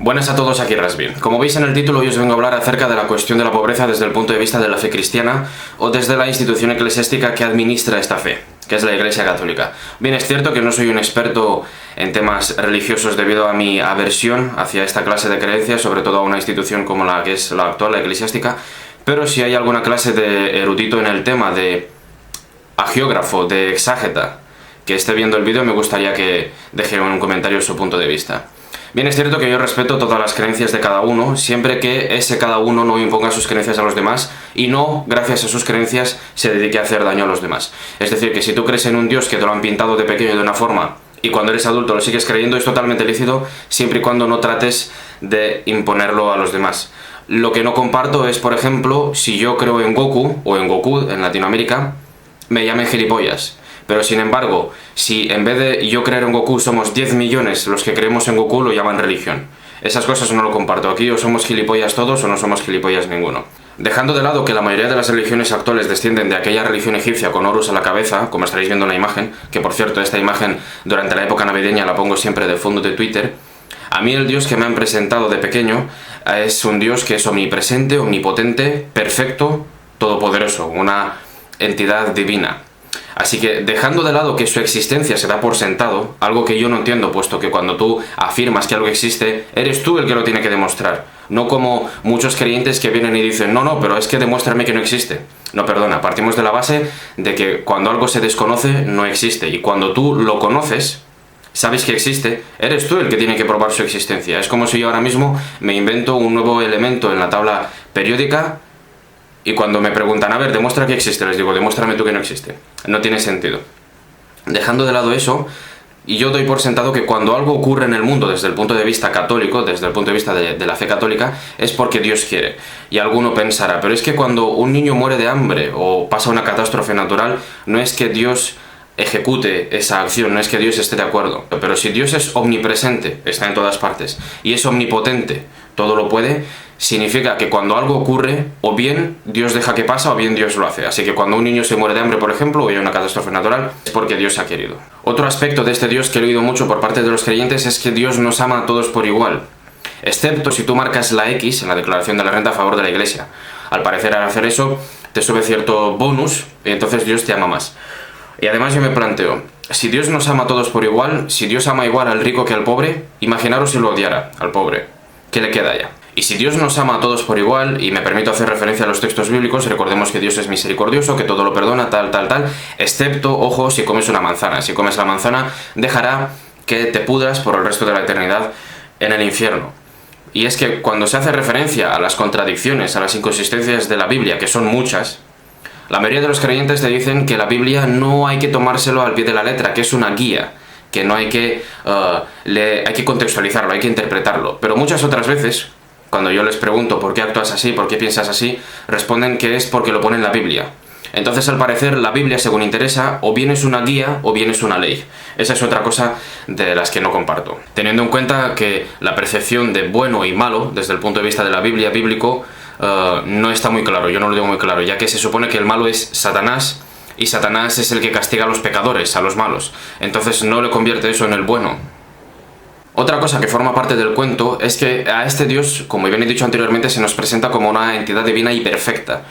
Buenas a todos, aquí Rasby. Como veis en el título, hoy os vengo a hablar acerca de la cuestión de la pobreza desde el punto de vista de la fe cristiana o desde la institución eclesiástica que administra esta fe, que es la Iglesia Católica. Bien, es cierto que no soy un experto en temas religiosos debido a mi aversión hacia esta clase de creencias, sobre todo a una institución como la que es la actual, la eclesiástica, pero si hay alguna clase de erudito en el tema, de hagiógrafo, de exágeta, que esté viendo el vídeo, me gustaría que deje en un comentario su punto de vista. Bien, es cierto que yo respeto todas las creencias de cada uno, siempre que ese cada uno no imponga sus creencias a los demás y no, gracias a sus creencias, se dedique a hacer daño a los demás. Es decir, que si tú crees en un Dios que te lo han pintado de pequeño de una forma y cuando eres adulto lo sigues creyendo, es totalmente lícito, siempre y cuando no trates de imponerlo a los demás. Lo que no comparto es, por ejemplo, si yo creo en Goku, o en Goku en Latinoamérica, me llamen gilipollas. Pero sin embargo, si en vez de yo creer en Goku somos 10 millones los que creemos en Goku, lo llaman religión. Esas cosas no lo comparto. Aquí o somos gilipollas todos o no somos gilipollas ninguno. Dejando de lado que la mayoría de las religiones actuales descienden de aquella religión egipcia con Horus a la cabeza, como estaréis viendo en la imagen, que por cierto esta imagen durante la época navideña la pongo siempre de fondo de Twitter, a mí el Dios que me han presentado de pequeño es un Dios que es omnipresente, omnipotente, perfecto, todopoderoso, una entidad divina. Así que, dejando de lado que su existencia se da por sentado, algo que yo no entiendo, puesto que cuando tú afirmas que algo existe, eres tú el que lo tiene que demostrar. No como muchos creyentes que vienen y dicen, no, pero es que demuéstrame que no existe. No, perdona, partimos de la base de que cuando algo se desconoce, no existe. Y cuando tú lo conoces, sabes que existe, eres tú el que tiene que probar su existencia. Es como si yo ahora mismo me invento un nuevo elemento en la tabla periódica y cuando me preguntan, a ver, demuestra que existe, les digo, demuéstrame tú que no existe. No tiene sentido. Dejando de lado eso, y yo doy por sentado que cuando algo ocurre en el mundo desde el punto de vista católico, desde el punto de vista de la fe católica, es porque Dios quiere. Y alguno pensará, pero es que cuando un niño muere de hambre o pasa una catástrofe natural, no es que Dios ejecute esa acción, no es que Dios esté de acuerdo. Pero si Dios es omnipresente, está en todas partes, y es omnipotente, todo lo puede, significa que cuando algo ocurre, o bien Dios deja que pasa, o bien Dios lo hace. Así que cuando un niño se muere de hambre, por ejemplo, o hay una catástrofe natural, es porque Dios ha querido. Otro aspecto de este Dios que he oído mucho por parte de los creyentes es que Dios nos ama a todos por igual, excepto si tú marcas la X en la declaración de la renta a favor de la Iglesia. Al parecer, al hacer eso, te sube cierto bonus, y entonces Dios te ama más. Y además yo me planteo, si Dios nos ama a todos por igual, si Dios ama igual al rico que al pobre, imaginaros si lo odiara al pobre. ¿Qué le queda ya? Y si Dios nos ama a todos por igual, y me permito hacer referencia a los textos bíblicos, recordemos que Dios es misericordioso, que todo lo perdona, tal, excepto, ojo, si comes una manzana. Si comes la manzana, dejará que te pudras por el resto de la eternidad en el infierno. Y es que cuando se hace referencia a las contradicciones, a las inconsistencias de la Biblia, que son muchas, la mayoría de los creyentes te dicen que la Biblia no hay que tomárselo al pie de la letra, que es una guía, que no hay que, hay que contextualizarlo, hay que interpretarlo. Pero muchas otras veces, cuando yo les pregunto por qué actúas así, por qué piensas así, responden que es porque lo pone en la Biblia. Entonces, al parecer, la Biblia, según interesa, o bien es una guía o bien es una ley. Esa es otra cosa de las que no comparto. Teniendo en cuenta que la percepción de bueno y malo, desde el punto de vista de la Biblia bíblico, no está muy claro, yo no lo digo muy claro, ya que se supone que el malo es Satanás, y Satanás es el que castiga a los pecadores, a los malos. Entonces no le convierte eso en el bueno. Otra cosa que forma parte del cuento es que a este Dios, como bien he dicho anteriormente, se nos presenta como una entidad divina y perfecta.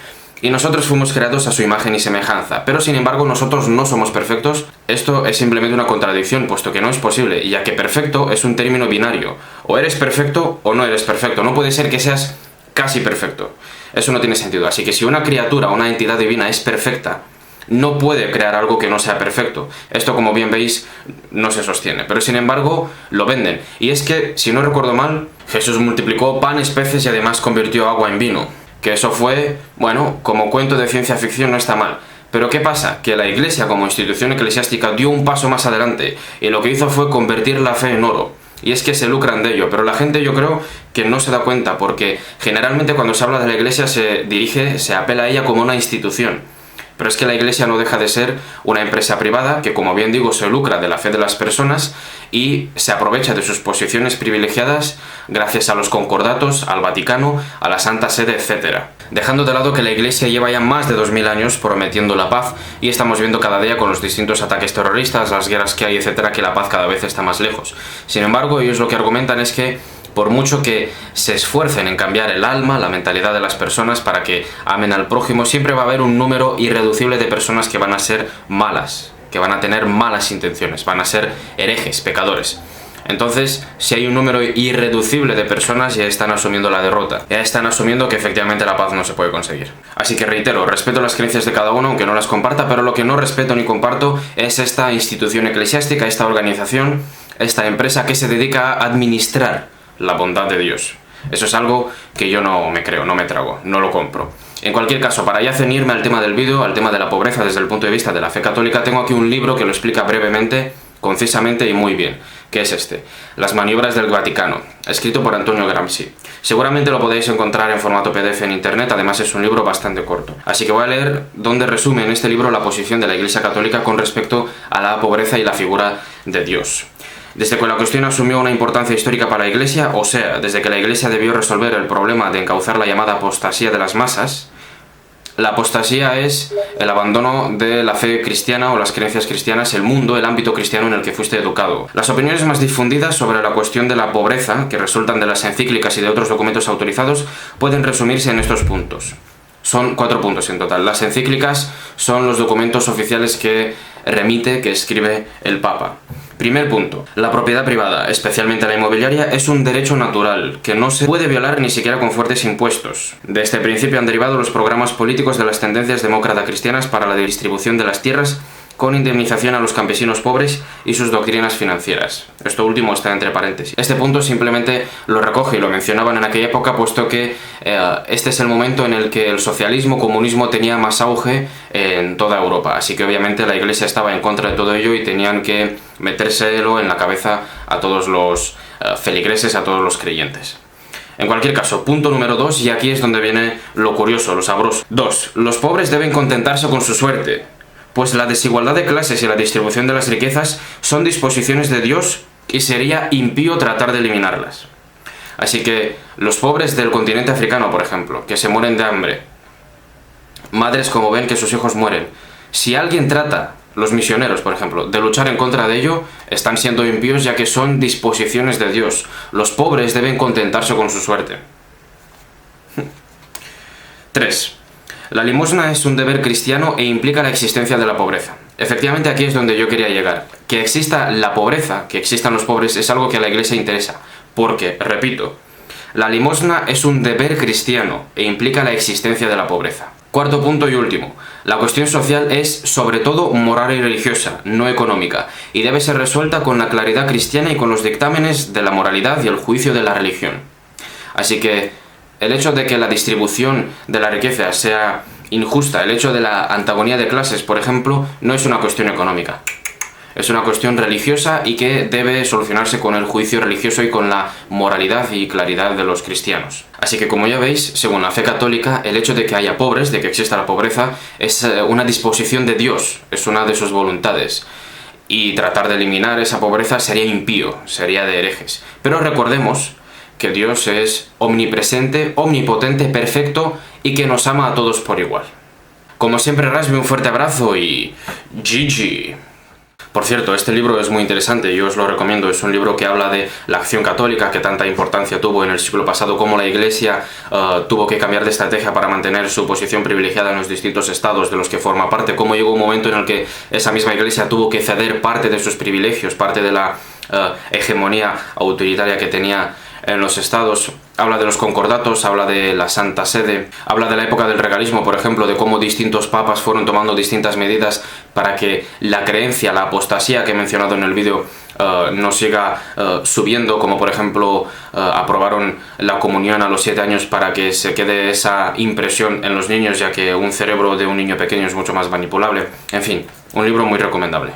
Y nosotros fuimos creados a su imagen y semejanza, pero sin embargo nosotros no somos perfectos. Esto es simplemente una contradicción, puesto que no es posible, ya que perfecto es un término binario. O eres perfecto o no eres perfecto, no puede ser que seas casi perfecto. Eso no tiene sentido. Así que si una criatura, una entidad divina es perfecta, no puede crear algo que no sea perfecto. Esto, como bien veis, no se sostiene. Pero sin embargo, lo venden. Y es que, si no recuerdo mal, Jesús multiplicó panes, peces y además convirtió agua en vino. Que eso fue, bueno, como cuento de ciencia ficción no está mal. Pero ¿qué pasa? Que la Iglesia, como institución eclesiástica, dio un paso más adelante. Y lo que hizo fue convertir la fe en oro. Y es que se lucran de ello, pero la gente yo creo que no se da cuenta, porque generalmente cuando se habla de la Iglesia se apela a ella como una institución. Pero es que la Iglesia no deja de ser una empresa privada que, como bien digo, se lucra de la fe de las personas y se aprovecha de sus posiciones privilegiadas gracias a los concordatos, al Vaticano, a la Santa Sede, etc. Dejando de lado que la Iglesia lleva ya más de 2000 años prometiendo la paz y estamos viendo cada día con los distintos ataques terroristas, las guerras que hay, etc., que la paz cada vez está más lejos. Sin embargo, ellos lo que argumentan es que Por mucho que se esfuercen en cambiar el alma, la mentalidad de las personas para que amen al prójimo, siempre va a haber un número irreducible de personas que van a ser malas, que van a tener malas intenciones, van a ser herejes, pecadores. Entonces, si hay un número irreducible de personas, ya están asumiendo la derrota, ya están asumiendo que efectivamente la paz no se puede conseguir. Así que reitero, respeto las creencias de cada uno, aunque no las comparta, pero lo que no respeto ni comparto es esta institución eclesiástica, esta organización, esta empresa que se dedica a administrar la bondad de Dios. Eso es algo que yo no me creo, no me trago, no lo compro. En cualquier caso, para ya ceñirme al tema del vídeo, al tema de la pobreza desde el punto de vista de la fe católica, tengo aquí un libro que lo explica brevemente, concisamente y muy bien, que es este, Las maniobras del Vaticano, escrito por Antonio Gramsci. Seguramente lo podéis encontrar en formato PDF en internet, además es un libro bastante corto. Así que voy a leer donde resume en este libro la posición de la Iglesia Católica con respecto a la pobreza y la figura de Dios. Desde que la cuestión asumió una importancia histórica para la Iglesia, o sea, desde que la Iglesia debió resolver el problema de encauzar la llamada apostasía de las masas. La apostasía es el abandono de la fe cristiana o las creencias cristianas, el mundo, el ámbito cristiano en el que fuiste educado. Las opiniones más difundidas sobre la cuestión de la pobreza, que resultan de las encíclicas y de otros documentos autorizados, pueden resumirse en estos puntos. Son 4 puntos en total. Las encíclicas son los documentos oficiales que escribe el Papa. Primer punto. La propiedad privada, especialmente la inmobiliaria, es un derecho natural que no se puede violar ni siquiera con fuertes impuestos. De este principio han derivado los programas políticos de las tendencias demócrata cristianas para la distribución de las tierras con indemnización a los campesinos pobres y sus doctrinas financieras. Esto último está entre paréntesis. Este punto simplemente lo recoge y lo mencionaban en aquella época, puesto que este es el momento en el que el socialismo, comunismo tenía más auge en toda Europa. Así que obviamente la Iglesia estaba en contra de todo ello y tenían que metérselo en la cabeza a todos los feligreses, a todos los creyentes. En cualquier caso, punto número 2, y aquí es donde viene lo curioso, lo sabroso. 2. Los pobres deben contentarse con su suerte, pues la desigualdad de clases y la distribución de las riquezas son disposiciones de Dios y sería impío tratar de eliminarlas. Así que los pobres del continente africano, por ejemplo, que se mueren de hambre, madres como ven que sus hijos mueren, si alguien trata, los misioneros, por ejemplo, de luchar en contra de ello, están siendo impíos ya que son disposiciones de Dios. Los pobres deben contentarse con su suerte. 3. La limosna es un deber cristiano e implica la existencia de la pobreza. Efectivamente, aquí es donde yo quería llegar. Que exista la pobreza, que existan los pobres, es algo que a la Iglesia interesa. Porque, repito, la limosna es un deber cristiano e implica la existencia de la pobreza. 4. punto y último. La cuestión social es, sobre todo, moral y religiosa, no económica, y debe ser resuelta con la claridad cristiana y con los dictámenes de la moralidad y el juicio de la religión. Así que el hecho de que la distribución de la riqueza sea injusta, el hecho de la antagonía de clases, por ejemplo, no es una cuestión económica. Es una cuestión religiosa y que debe solucionarse con el juicio religioso y con la moralidad y claridad de los cristianos. Así que, como ya veis, según la fe católica, el hecho de que haya pobres, de que exista la pobreza, es una disposición de Dios, es una de sus voluntades. Y tratar de eliminar esa pobreza sería impío, sería de herejes. Pero recordemos que Dios es omnipresente, omnipotente, perfecto y que nos ama a todos por igual. Como siempre, Rasmi, un fuerte abrazo y GG. Por cierto, este libro es muy interesante, yo os lo recomiendo. Es un libro que habla de la acción católica que tanta importancia tuvo en el siglo pasado, cómo la Iglesia tuvo que cambiar de estrategia para mantener su posición privilegiada en los distintos estados de los que forma parte, cómo llegó un momento en el que esa misma Iglesia tuvo que ceder parte de sus privilegios, parte de la hegemonía autoritaria que tenía en los estados. Habla de los concordatos, habla de la Santa Sede, habla de la época del regalismo, por ejemplo, de cómo distintos papas fueron tomando distintas medidas para que la creencia, la apostasía que he mencionado en el vídeo no siga subiendo, como por ejemplo aprobaron la comunión a los 7 años para que se quede esa impresión en los niños, ya que un cerebro de un niño pequeño es mucho más manipulable. En fin, un libro muy recomendable.